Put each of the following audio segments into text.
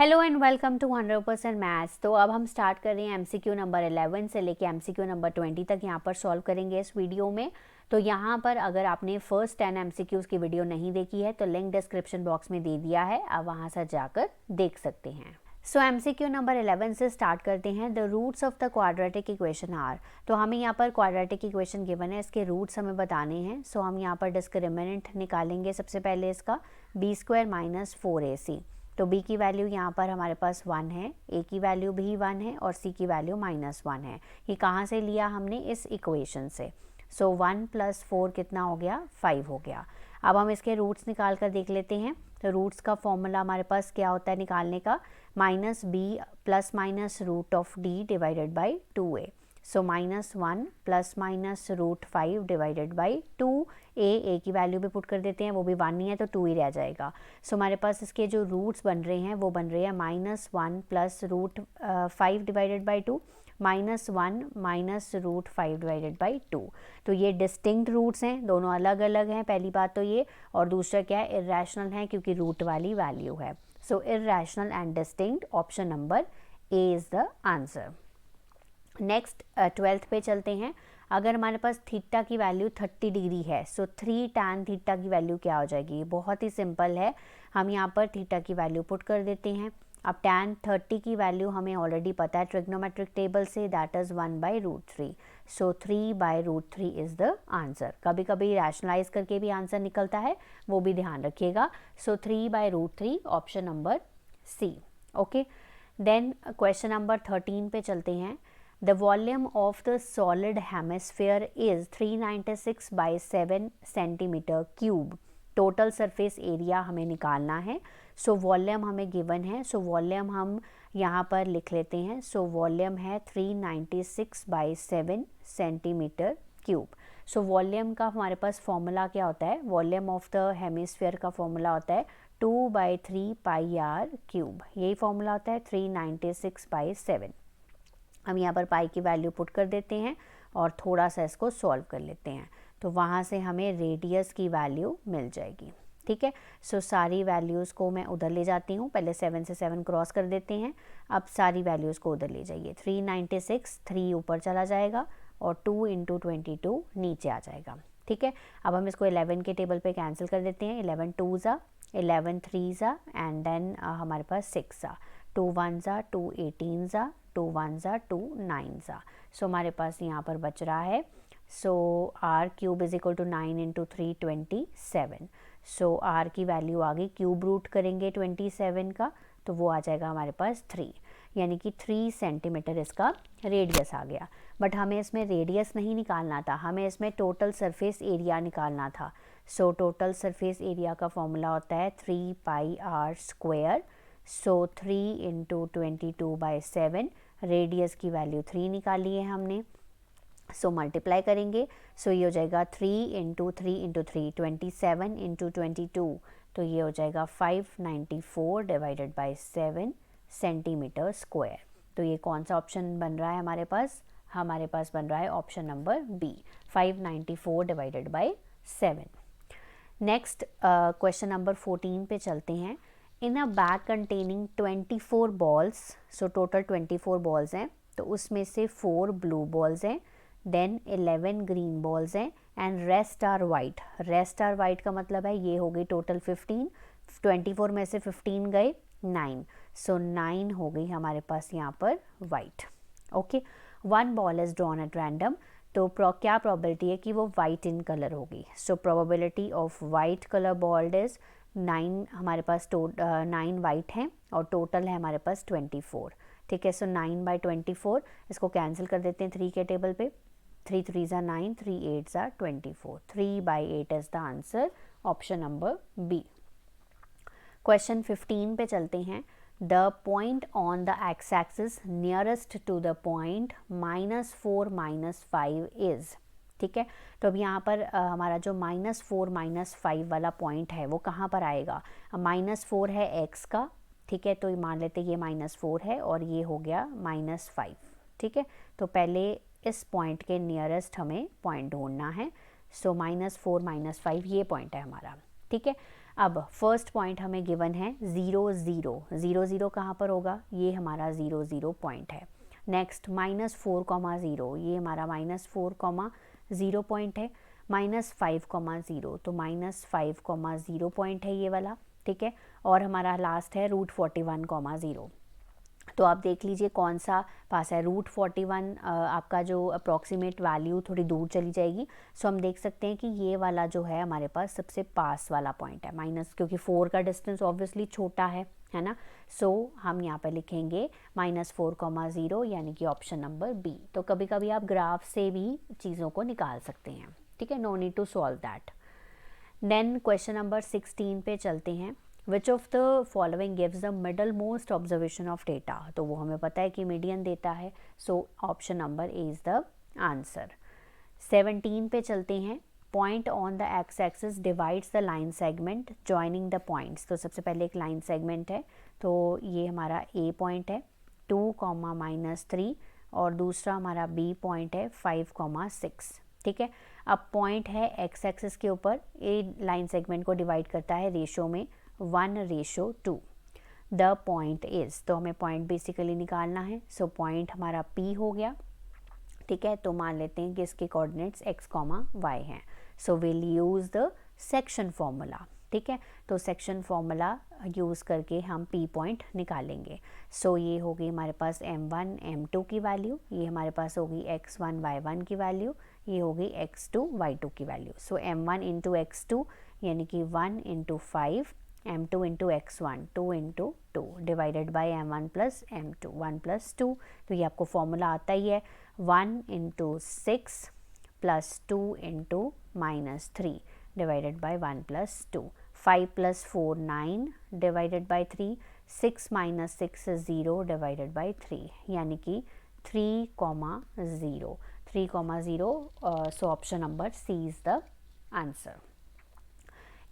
Hello and welcome to 100% maths. तो अब हम स्टार्ट कर रहे हैं एमसीक्यू नंबर 11 से लेके एमसीक्यू नंबर 20 तक यहाँ पर सॉल्व करेंगे इस वीडियो में। तो यहाँ पर अगर आपने फर्स्ट 10 एमसीक्यूज़ की वीडियो नहीं देखी है तो लिंक डिस्क्रिप्शन बॉक्स में दे दिया है, आप वहाँ से जाकर देख सकते हैं। सो एमसीक्यू नंबर 11 से स्टार्ट करते हैं। The roots of the quadratic equation are. तो हमें यहाँ पर क्वाड्रेटिक इक्वेशन गिवन है, इसके रूट्स हमें बताने हैं। सो हम यहाँ पर डिस्क्रिमिनेंट निकालेंगे सबसे पहले इसका b² - 4ac। तो b की वैल्यू यहाँ पर हमारे पास 1 है, a की वैल्यू भी 1 है और c की वैल्यू -1 है। ये कहाँ से लिया हमने? इस इक्वेशन से। सो 1 + 4 कितना हो गया? 5 हो गया। अब हम इसके रूट्स निकाल कर देख लेते हैं। तो रूट्स का फॉर्मूला हमारे पास क्या होता है निकालने का? -b ± √d divided by 2a। So -1 ± √5 divided by 2a की वैल्यू भी पुट कर देते हैं, वो भी 1 नहीं है तो 2 ही रह जाएगा। सो हमारे पास इसके जो रूट्स बन रहे हैं वो बन रहे हैं -1 + √5 डिवाइडेड बाई 2, -1 -√5 डिवाइडेड बाई 2। तो ये डिस्टिंक्ट रूट्स हैं, दोनों अलग अलग हैं, पहली बात तो ये। और दूसरा क्या है? इर्रेशनल है क्योंकि रूट वाली वैल्यू है। So irrational and distinct, option number A is the answer. Next 12th पे चलते हैं। अगर हमारे पास थीटा की वैल्यू 30 डिग्री है, सो 3 tan थीटा की वैल्यू क्या हो जाएगी? ये बहुत ही सिंपल है, हम यहाँ पर थीटा की वैल्यू पुट कर देते हैं। अब tan 30 की वैल्यू हमें ऑलरेडी पता है ट्रिग्नोमेट्रिक टेबल से, that is 1/√3। So 3/√3 is the answer. कभी कभी रैशनलाइज करके भी आंसर निकलता है, वो भी ध्यान रखिएगा। So 3/√3, option number C. Okay, then question number 13 पे चलते हैं। The volume of the solid hemisphere is 396 by 7 centimeter cube. Total surface area हमें निकालना है। सो वॉल्यूम हमें गिवन है, सो वॉल्यूम हम यहाँ पर लिख लेते हैं। सो वॉल्यूम है 396 by 7 centimetre cube. So volume का हमारे पास फॉर्मूला क्या होता है? वॉल्यूम ऑफ द हेमिस्फीयर का फॉर्मूला होता है 2/3 πr³। यही फॉर्मूला होता है 396 by 7। हम यहाँ पर पाई की वैल्यू पुट कर देते हैं और थोड़ा सा इसको सॉल्व कर लेते हैं, तो वहाँ से हमें रेडियस की वैल्यू मिल जाएगी। ठीक है, सो सारी वैल्यूज़ को मैं उधर ले जाती हूँ। पहले 7 से 7 क्रॉस कर देते हैं, अब सारी वैल्यूज़ को उधर ले जाइए। 396, 3 ऊपर चला जाएगा और 2 × 22 नीचे आ जाएगा। ठीक है, अब हम इसको 11 के टेबल पे कैंसिल कर देते हैं। 11 2s, 11 3s एंड देन हमारे पास 6 2 1s, 2 18s, 2 1s, 2 9s। सो हमारे पास यहाँ पर बच रहा है, सो r³ = 9 × 3 27। सो r की वैल्यू आ गई, क्यूब रूट करेंगे 27 का तो वो आ जाएगा हमारे पास 3, यानी कि 3 सेंटीमीटर इसका रेडियस आ गया। बट हमें इसमें रेडियस नहीं निकालना था, हमें इसमें टोटल सरफेस एरिया निकालना था। सो टोटल सरफेस एरिया का फॉर्मूला होता है 3πr²। सो 3 × 22/7, रेडियस की वैल्यू 3 निकाली है हमने। सो मल्टीप्लाई करेंगे, सो ये हो जाएगा 3 × 3 × 3 27 × 22, तो ये हो जाएगा 594 डिवाइडेड बाई 7 सेंटीमीटर स्क्वायर। तो ये कौन सा ऑप्शन बन रहा है हमारे पास? हमारे पास बन रहा है option number B, 594 divided by 7। Next question number 14 पे चलते हैं। In a bag containing 24 balls, so total 24 balls हैं, तो उसमें से 4 ब्लू बॉल्स हैं, देन 11 ग्रीन बॉल्स हैं and rest are white. Rest are white का मतलब है ये हो गई टोटल 15, 24 में से 15 गए 9, सो 9 हो गई हमारे पास यहाँ पर white. Okay, 1 ball is drawn at random, तो क्या प्रोबेबिलिटी है कि वो वाइट इन कलर होगी? So probability of white colour bold is 9, हमारे पास 9 वाइट हैं और टोटल है हमारे पास 24। ठीक है, सो 9/24, इसको कैंसिल कर देते हैं 3 के टेबल पे। 3 3s 9, 3 8s 24, 3/8 is the answer, option number B. Question 15 पे चलते हैं। The point on the X axis nearest to the point -4 -5 is. ठीक है, तो अब यहाँ पर हमारा जो -4 -5 वाला पॉइंट है वो कहाँ पर आएगा? -4 है x का, ठीक है, तो मान लेते ये -4 है और ये हो गया -5। ठीक है, तो पहले इस पॉइंट के नियरेस्ट हमें पॉइंट ढूंढना है। सो -4 -5 ये पॉइंट है हमारा। ठीक है, अब फर्स्ट पॉइंट हमें गिवन है 0 0 0 0 कहाँ पर होगा, ये हमारा 0 0 पॉइंट है। नेक्स्ट -4,0 ये हमारा -4,0 पॉइंट है। -5,0 तो -5,0 पॉइंट है ये वाला, ठीक है। और हमारा लास्ट है √41,0। तो आप देख लीजिए कौन सा पास है। √41 आपका जो अप्रॉक्सीमेट वैल्यू थोड़ी दूर चली जाएगी, सो हम देख सकते हैं कि ये वाला जो है हमारे पास सबसे पास वाला पॉइंट है। माइनस, क्योंकि 4 का डिस्टेंस ऑब्वियसली छोटा है ना, सो हम यहाँ पर लिखेंगे -4,0 यानी कि ऑप्शन नंबर बी। तो कभी कभी आप ग्राफ से भी चीज़ों को निकाल सकते हैं, ठीक है, no need to solve that. Then question number 16 पे चलते हैं। Which of the following gives the middle most observation of data, तो वो हमें पता है कि मीडियन देता है, so option number A is the answer. 17 पे चलते हैं। Point on the X axis divides the line segment joining the points, तो सबसे पहले एक लाइन सेगमेंट है, तो ये हमारा ए पॉइंट है 2,-3 और दूसरा हमारा बी पॉइंट है 5,6, ठीक है। अब पॉइंट है एक्स एक्सिस के ऊपर, ए लाइन सेगमेंट को डिवाइड करता है रेशो में 1:2। द पॉइंट इज़, तो हमें पॉइंट बेसिकली निकालना है, सो पॉइंट हमारा पी हो गया, ठीक है। तो मान लेते हैं कि इसके कोऑर्डिनेट्स x, y हैं, so will use the section formula, ठीक है। तो सेक्शन फॉर्मूला यूज़ करके हम पी पॉइंट निकालेंगे। सो ये होगी हमारे पास m1 m2 की वैल्यू, ये हमारे पास होगी x1 y1 की वैल्यू, ये होगी x2 y2 की वैल्यू। सो m1 इंटू x2 यानी कि 1 into 5, m2 into x1 2 into 2 divided by m1 plus m2 1 plus 2। तो ये आपको फॉर्मूला आता ही है, 1 into 6 plus 2 into -3 divided by 1 plus 2। 5 plus 4 9 divided by 3, 6 minus 6 is 0 divided by 3, यानी कि 3,0 3,0। So option number C is the answer.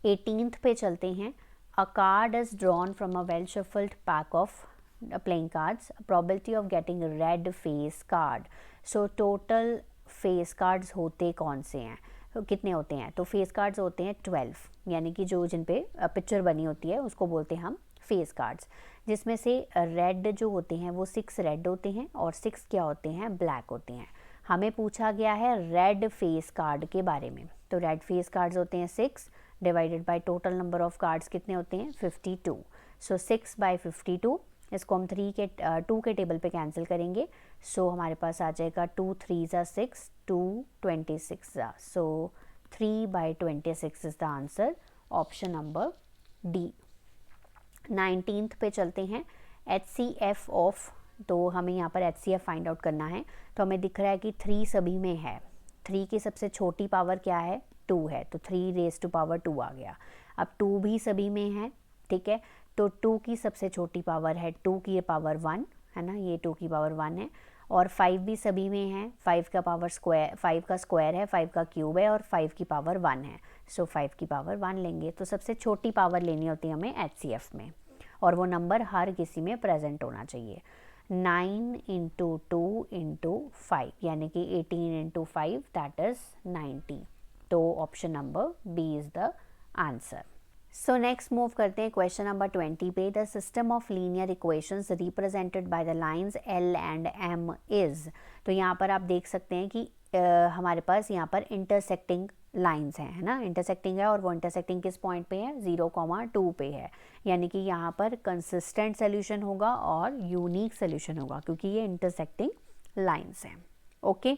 18th पे चलते हैं। A card is drawn from a well shuffled pack of playing cards. Probability of getting red face card. So total face cards होते कौन से हैं, तो कितने होते हैं, तो फेस कार्ड्स होते हैं 12, यानी कि जो जिन पे पिक्चर बनी होती है उसको बोलते हैं हम फेस कार्ड्स, जिसमें से रेड जो होते हैं वो 6 रेड होते हैं और 6 क्या होते हैं, ब्लैक होते हैं। हमें पूछा गया है रेड फेस कार्ड के बारे में, तो रेड फेस कार्ड्स होते हैं 6 divided by total number of cards कितने होते हैं 52। सो 6/52, इसको हम 2 के टेबल पे कैंसिल करेंगे, सो हमारे पास आ जाएगा 2 3 6, 2 26, सो 3/26 is the answer, option number D. 19th पे चलते हैं। HCF ऑफ, तो हमें यहाँ पर HCF फाइंड आउट करना है, तो हमें दिख रहा है कि 3 सभी में है। 3 की सबसे छोटी पावर क्या है, 2 है, तो 3⁻² आ गया। अब 2 भी सभी में है, ठीक है, तो 2 की सबसे छोटी पावर है 2 की पावर 1 है ना, ये 2 की पावर 1 है। और 5 भी सभी में है, 5 का पावर स्क्वायर, 5 का स्क्वायर है, 5 का क्यूब है और 5 की पावर 1 है, सो 5 की पावर 1 लेंगे। तो सबसे छोटी पावर लेनी होती है हमें HCF में, और वो नंबर हर किसी में प्रेजेंट होना चाहिए। 9 इंटू 2 इंटू 5 यानी कि 18 इंटू 5 दैट इज़ 90, तो option number B is the answer. So next move करते हैं क्वेश्चन नंबर 20 पे। The system of linear equations represented by the lines L and M is, तो यहाँ पर आप देख सकते हैं कि हमारे पास यहाँ पर इंटरसेक्टिंग लाइंस हैं, है ना, इंटरसेक्टिंग है, और वो इंटरसेक्टिंग किस पॉइंट पे है, 0,2 पे है, यानी कि यहाँ पर कंसिस्टेंट सोल्यूशन होगा और यूनिक सोल्यूशन होगा, क्योंकि ये इंटरसेक्टिंग लाइंस हैं। ओके